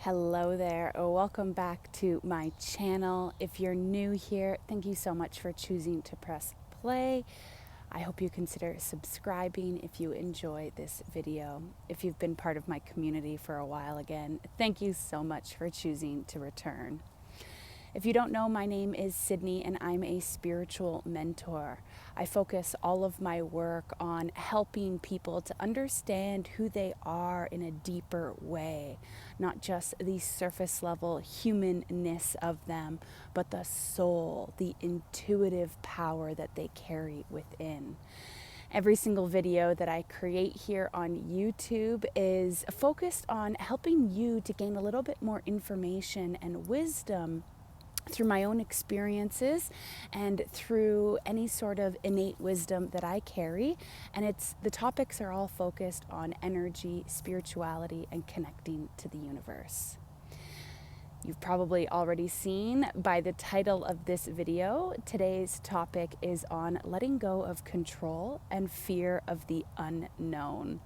Hello there. Welcome back to my channel. If you're new here, thank you so much for choosing to press play. I hope you consider subscribing if you enjoy this video. If you've been part of my community for a while again, thank you so much for choosing to return. If you don't know, my name is Sydney and I'm a spiritual mentor. I focus all of my work on helping people to understand who they are in a deeper way, not just the surface level humanness of them, but the soul, the intuitive power that they carry within. Every single video that I create here on YouTube is focused on helping you to gain a little bit more information and wisdom through my own experiences and through any sort of innate wisdom that I carry. And the topics are all focused on energy, spirituality, and connecting to the universe. You've probably already seen by the title of this video, today's topic is on letting go of control and fear of the unknown.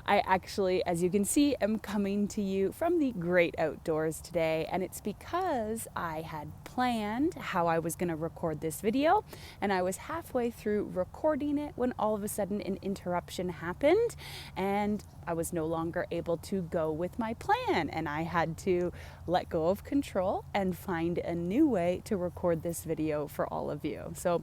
I actually, as you can see, am coming to you from the great outdoors today, and it's because I had planned how I was going to record this video, and I was halfway through recording it when all of a sudden an interruption happened, and I was no longer able to go with my plan, and I had to let go of control and find a new way to record this video for all of you. So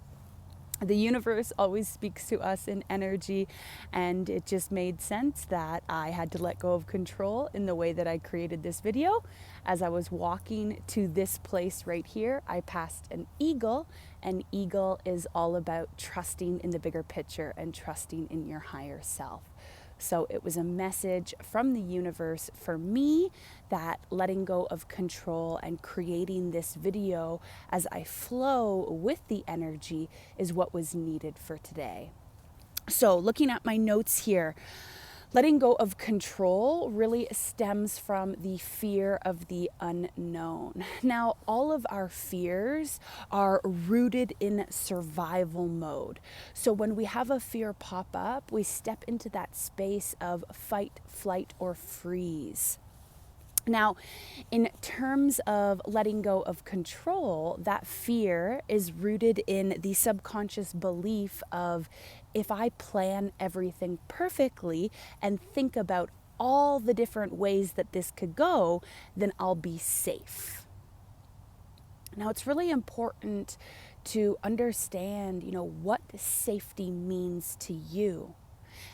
the universe always speaks to us in energy, and it just made sense that I had to let go of control in the way that I created this video. As I was walking to this place right here, I passed an eagle. An eagle is all about trusting in the bigger picture and trusting in your higher self. So it was a message from the universe for me that letting go of control and creating this video as I flow with the energy is what was needed for today. So looking at my notes here, letting go of control really stems from the fear of the unknown. Now, all of our fears are rooted in survival mode. So when we have a fear pop up, we step into that space of fight, flight, or freeze. Now, in terms of letting go of control, that fear is rooted in the subconscious belief of, if I plan everything perfectly and think about all the different ways that this could go, then I'll be safe. Now, it's really important to understand, what safety means to you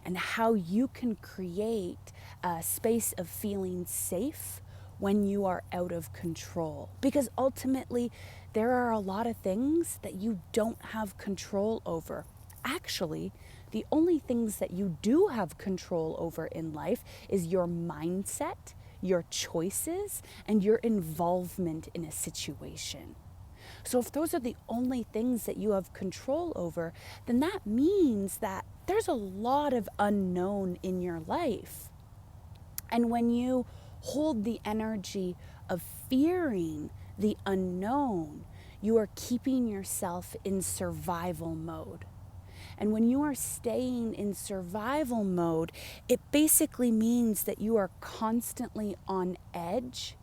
and how you can create a space of feeling safe when you are out of control. Because ultimately, there are a lot of things that you don't have control over. Actually, the only things that you do have control over in life is your mindset, your choices, and your involvement in a situation. So if those are the only things that you have control over, then that means that there's a lot of unknown in your life. And when you hold the energy of fearing the unknown, you are keeping yourself in survival mode. And when you are staying in survival mode, it basically means that you are constantly on edge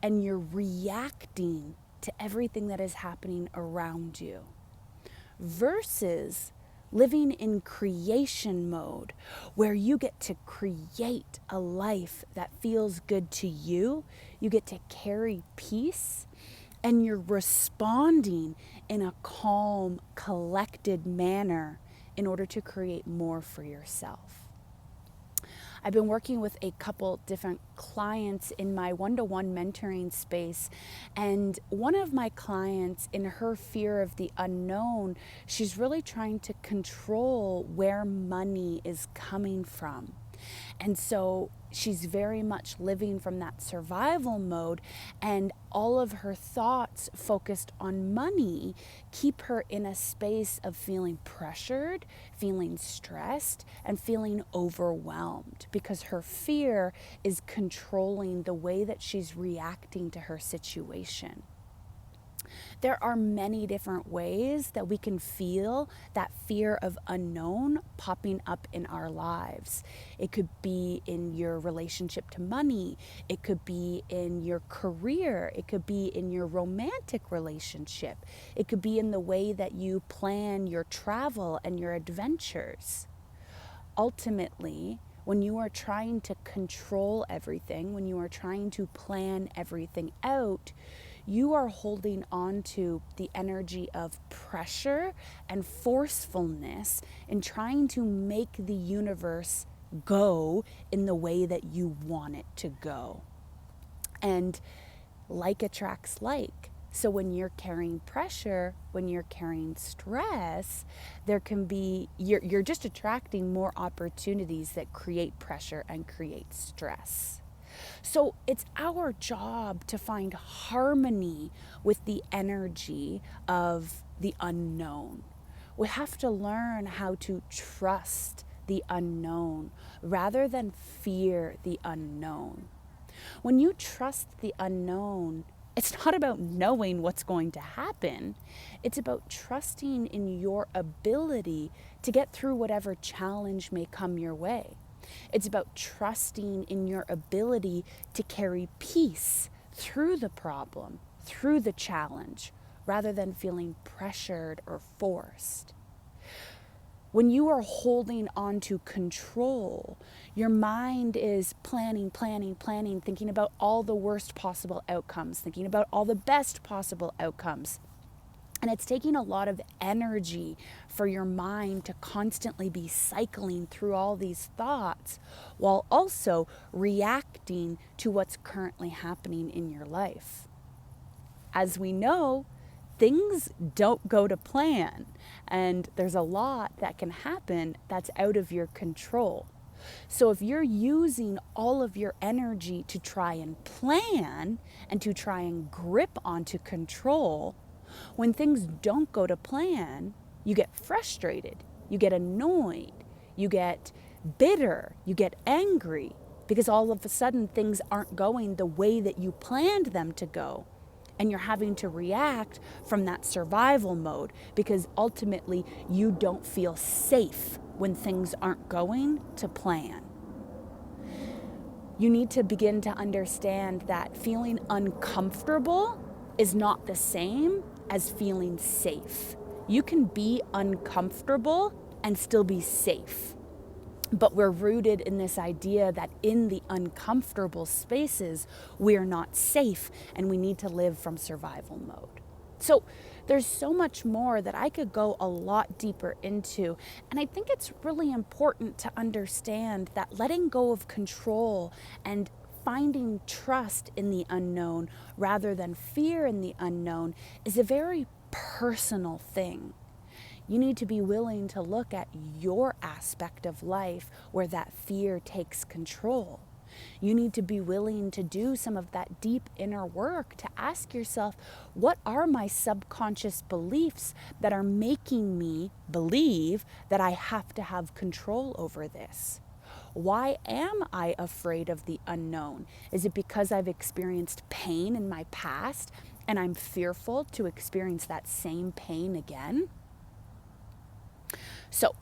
and you're reacting to everything that is happening around you. Versus living in creation mode, where you get to create a life that feels good to you, you get to carry peace, and you're responding in a calm, collected manner in order to create more for yourself. I've been working with a couple different clients in my one-to-one mentoring space, and one of my clients, in her fear of the unknown, she's really trying to control where money is coming from. And so she's very much living from that survival mode, and all of her thoughts focused on money keep her in a space of feeling pressured, feeling stressed, and feeling overwhelmed, because her fear is controlling the way that she's reacting to her situation. There are many different ways that we can feel that fear of unknown popping up in our lives. It could be in your relationship to money. It could be in your career. It could be in your romantic relationship. It could be in the way that you plan your travel and your adventures. Ultimately, when you are trying to control everything, when you are trying to plan everything out, you are holding on to the energy of pressure and forcefulness in trying to make the universe go in the way that you want it to go. And like attracts like. So when you're carrying pressure, when you're carrying stress, there can be, you're just attracting more opportunities that create pressure and create stress. So it's our job to find harmony with the energy of the unknown. We have to learn how to trust the unknown rather than fear the unknown. When you trust the unknown, it's not about knowing what's going to happen. It's about trusting in your ability to get through whatever challenge may come your way. It's about trusting in your ability to carry peace through the problem, through the challenge, rather than feeling pressured or forced. When you are holding on to control, your mind is planning, thinking about all the worst possible outcomes, thinking about all the best possible outcomes. And it's taking a lot of energy for your mind to constantly be cycling through all these thoughts while also reacting to what's currently happening in your life. As we know, things don't go to plan, and there's a lot that can happen that's out of your control. So if you're using all of your energy to try and plan and to try and grip onto control, when things don't go to plan, you get frustrated, you get annoyed, you get bitter, you get angry, because all of a sudden things aren't going the way that you planned them to go. And you're having to react from that survival mode because ultimately you don't feel safe when things aren't going to plan. You need to begin to understand that feeling uncomfortable is not the same as feeling safe. You can be uncomfortable and still be safe. But we're rooted in this idea that in the uncomfortable spaces, we're not safe and we need to live from survival mode. So there's so much more that I could go a lot deeper into. And I think it's really important to understand that letting go of control and finding trust in the unknown rather than fear in the unknown is a very personal thing. You need to be willing to look at your aspect of life where that fear takes control. You need to be willing to do some of that deep inner work to ask yourself, what are my subconscious beliefs that are making me believe that I have to have control over this? Why am I afraid of the unknown? Is it because I've experienced pain in my past and I'm fearful to experience that same pain again? So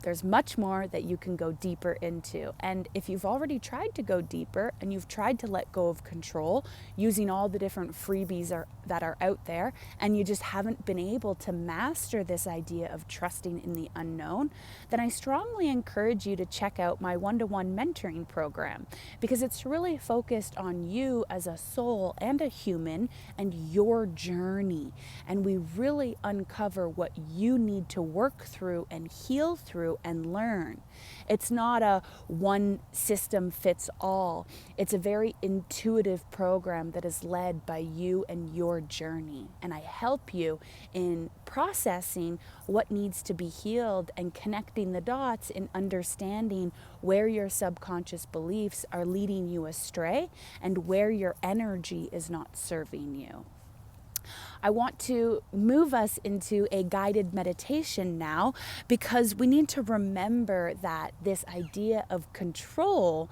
there's much more that you can go deeper into. And if you've already tried to go deeper and you've tried to let go of control using all the different freebies that are out there, and you just haven't been able to master this idea of trusting in the unknown, then I strongly encourage you to check out my one-to-one mentoring program, because it's really focused on you as a soul and a human and your journey. And we really uncover what you need to work through and heal through and learn. It's not a one system fits all. It's a very intuitive program that is led by you and your journey. And I help you in processing what needs to be healed and connecting the dots in understanding where your subconscious beliefs are leading you astray and where your energy is not serving you. I want to move us into a guided meditation now, because we need to remember that this idea of control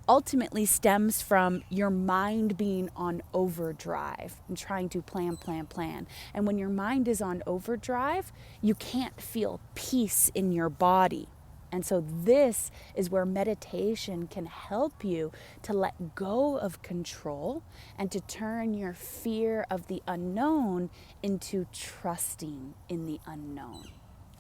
ultimately stems from your mind being on overdrive and trying to plan. And when your mind is on overdrive, you can't feel peace in your body. And so this is where meditation can help you to let go of control and to turn your fear of the unknown into trusting in the unknown.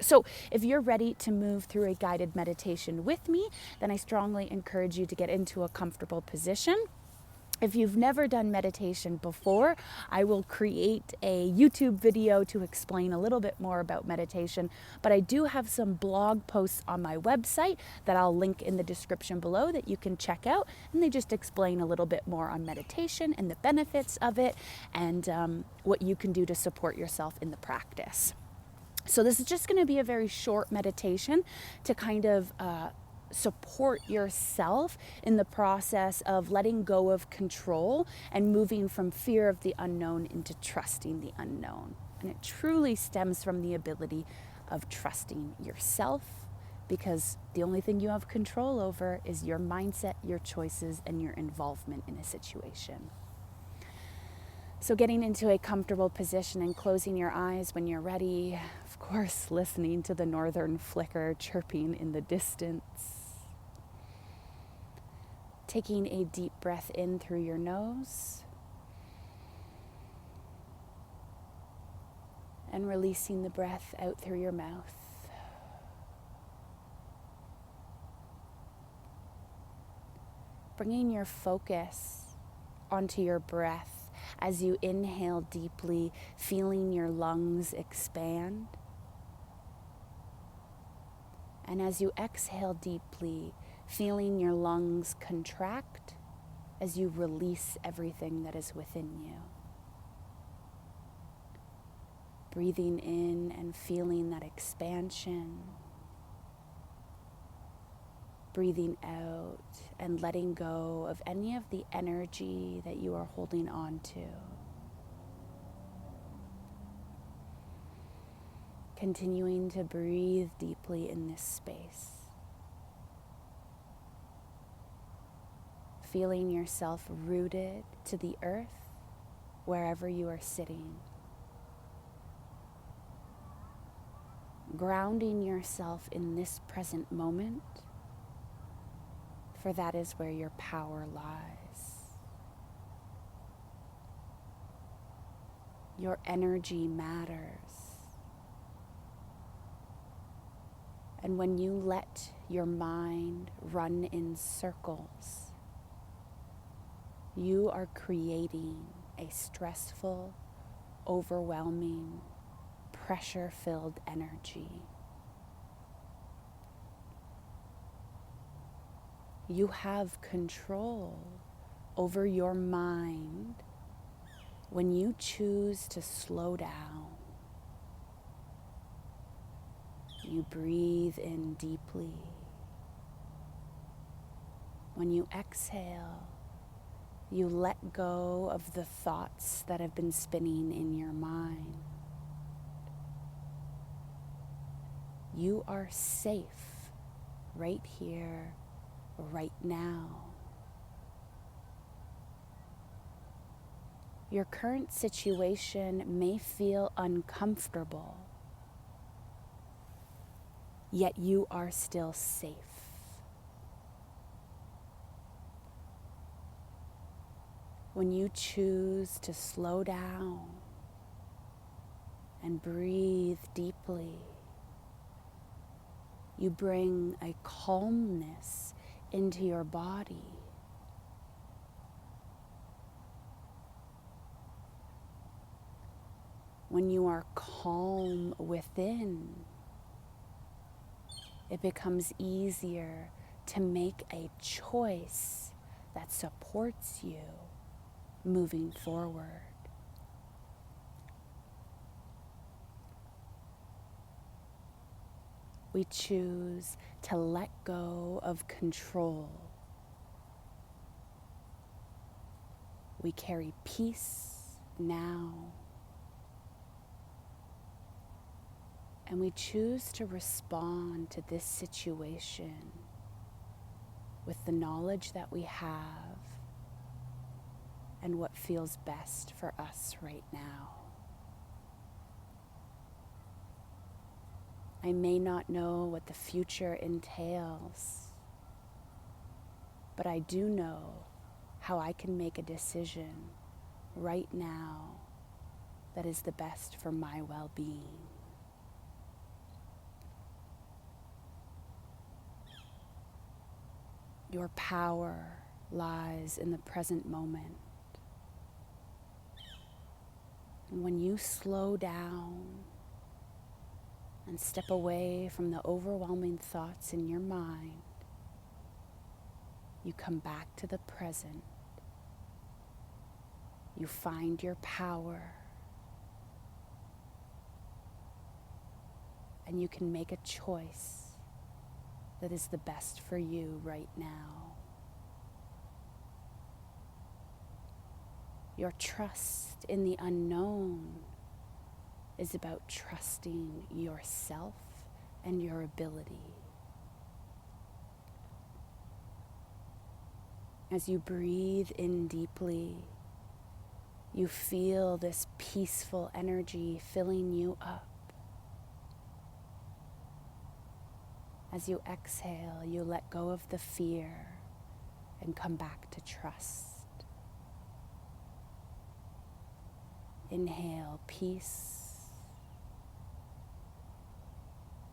So if you're ready to move through a guided meditation with me, then I strongly encourage you to get into a comfortable position. If you've never done meditation before, I will create a YouTube video to explain a little bit more about meditation, but I do have some blog posts on my website that I'll link in the description below that you can check out, and they just explain a little bit more on meditation and the benefits of it, and what you can do to support yourself in the practice. So this is just going to be a very short meditation to kind of support yourself in the process of letting go of control and moving from fear of the unknown into trusting the unknown. And it truly stems from the ability of trusting yourself, because the only thing you have control over is your mindset, your choices, and your involvement in a situation. So getting into a comfortable position and closing your eyes when you're ready. Of course, listening to the northern flicker chirping in the distance. Taking a deep breath in through your nose. And releasing the breath out through your mouth. Bringing your focus onto your breath. As you inhale deeply, feeling your lungs expand. And as you exhale deeply, feeling your lungs contract as you release everything that is within you. Breathing in and feeling that expansion. Breathing out and letting go of any of the energy that you are holding on to. Continuing to breathe deeply in this space. Feeling yourself rooted to the earth wherever you are sitting. Grounding yourself in this present moment. For that is where your power lies. Your energy matters. And when you let your mind run in circles, you are creating a stressful, overwhelming, pressure-filled energy. You have control over your mind when you choose to slow down. You breathe in deeply. When you exhale, you let go of the thoughts that have been spinning in your mind. You are safe right here, right now. Your current situation may feel uncomfortable, yet you are still safe. When you choose to slow down and breathe deeply, you bring a calmness into your body. When you are calm within, it becomes easier to make a choice that supports you moving forward. We choose to let go of control. We carry peace now. And we choose to respond to this situation with the knowledge that we have and what feels best for us right now. I may not know what the future entails, but I do know how I can make a decision right now that is the best for my well-being. Your power lies in the present moment. And when you slow down and step away from the overwhelming thoughts in your mind, you come back to the present. You find your power. And you can make a choice that is the best for you right now. Your trust in the unknown is about trusting yourself and your ability. As you breathe in deeply, you feel this peaceful energy filling you up. As you exhale, you let go of the fear and come back to trust. Inhale peace.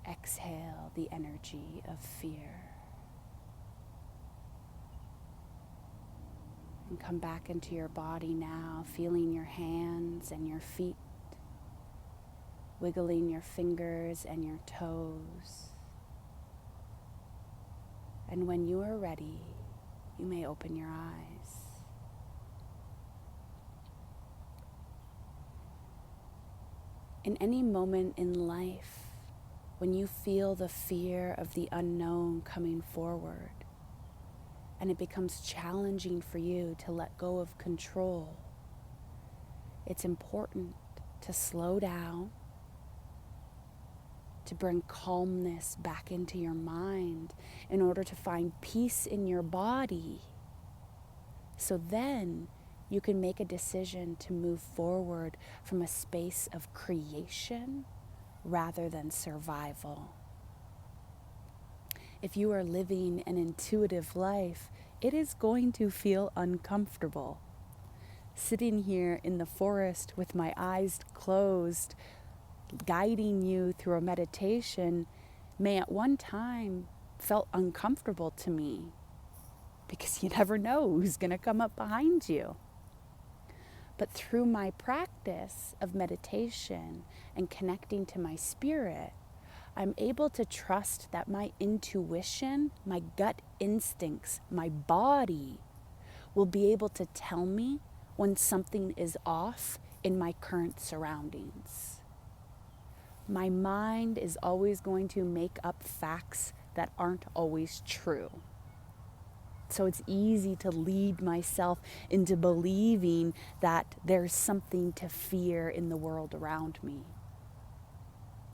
Exhale the energy of fear. And come back into your body now, feeling your hands and your feet, wiggling your fingers and your toes. And when you are ready, you may open your eyes. In any moment in life, when you feel the fear of the unknown coming forward, and it becomes challenging for you to let go of control, it's important to slow down, to bring calmness back into your mind in order to find peace in your body. So then you can make a decision to move forward from a space of creation rather than survival. If you are living an intuitive life, it is going to feel uncomfortable. Sitting here in the forest with my eyes closed, guiding you through a meditation may at one time felt uncomfortable to me because you never know who's going to come up behind you. But through my practice of meditation and connecting to my spirit, I'm able to trust that my intuition, my gut instincts, my body will be able to tell me when something is off in my current surroundings. My mind is always going to make up facts that aren't always true. So it's easy to lead myself into believing that there's something to fear in the world around me.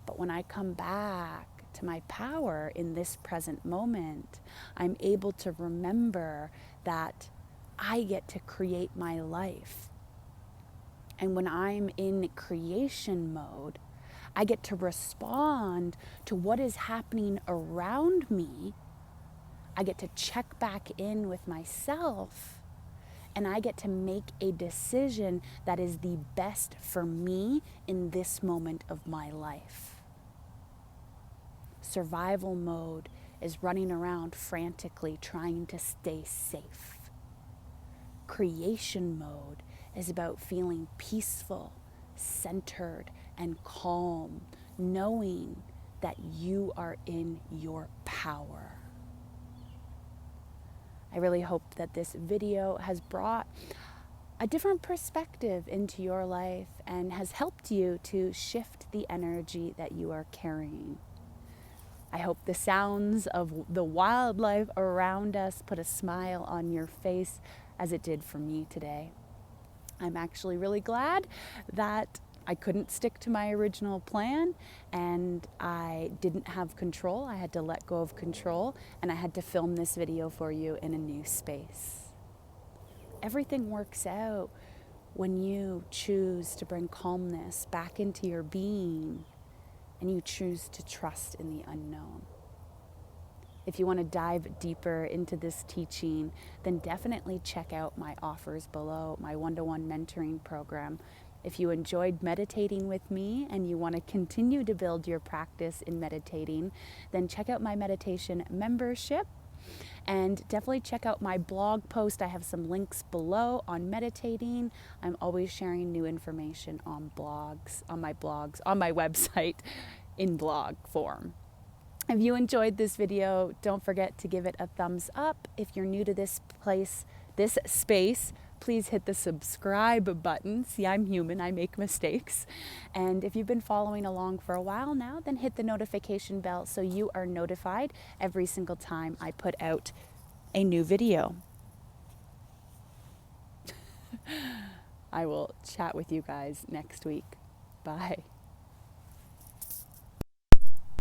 But when I come back to my power in this present moment, I'm able to remember that I get to create my life. And when I'm in creation mode, I get to respond to what is happening around me. I get to check back in with myself, and I get to make a decision that is the best for me in this moment of my life. Survival mode is running around frantically trying to stay safe. Creation mode is about feeling peaceful, centered, and calm, knowing that you are in your power. I really hope that this video has brought a different perspective into your life and has helped you to shift the energy that you are carrying. I hope the sounds of the wildlife around us put a smile on your face as it did for me today. I'm actually really glad that I couldn't stick to my original plan, and I didn't have control. I had to let go of control, and I had to film this video for you in a new space. Everything works out when you choose to bring calmness back into your being and you choose to trust in the unknown. If you want to dive deeper into this teaching, then definitely check out my offers below, my one-to-one mentoring program. If you enjoyed meditating with me and you want to continue to build your practice in meditating, then check out my meditation membership. And definitely check out my blog post. I have some links below on meditating. I'm always sharing new information on blogs, on my website in blog form. If you enjoyed this video, don't forget to give it a thumbs up. If you're new to this space, please hit the subscribe button. See, I'm human, I make mistakes. And if you've been following along for a while now, then hit the notification bell so you are notified every single time I put out a new video. I will chat with you guys next week. Bye.